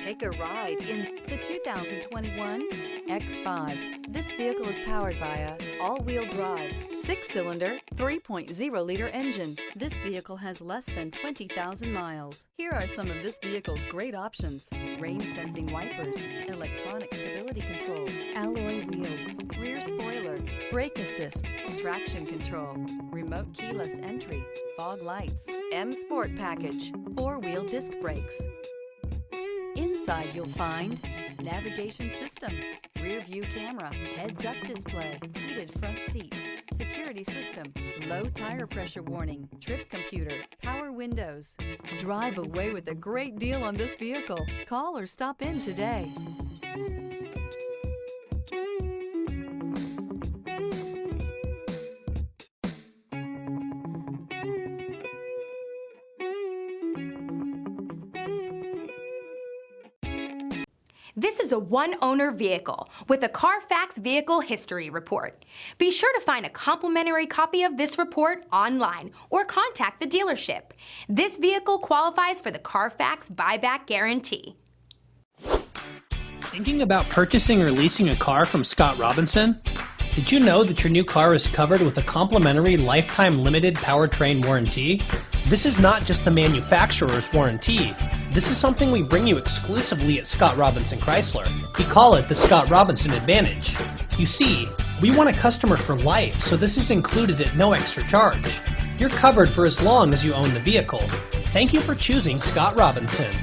Take a ride in the 2021 X5. This vehicle is powered by a all-wheel drive, 6-cylinder, 3.0-liter engine. This vehicle has less than 20,000 miles. Here are some of this vehicle's great options: rain-sensing wipers, electronic stability control, alloy wheels, rear spoiler, brake assist, traction control, remote keyless entry, fog lights, M Sport package, 4-wheel disc brakes. Inside you'll find navigation system, rear view camera, heads-up display, heated front seats, security system, low tire pressure warning, trip computer, power windows. Drive away with a great deal on this vehicle. Call or stop in today. This is a one-owner vehicle with a CARFAX Vehicle History Report. Be sure to find a complimentary copy of this report online or contact the dealership. This vehicle qualifies for the CARFAX Buyback Guarantee. Thinking about purchasing or leasing a car from Scott Robinson? Did you know that your new car is covered with a complimentary lifetime limited powertrain warranty? This is not just the manufacturer's warranty. This is something we bring you exclusively at Scott Robinson Chrysler. We call it the Scott Robinson Advantage. You see, we want a customer for life, so this is included at no extra charge. You're covered for as long as you own the vehicle. Thank you for choosing Scott Robinson.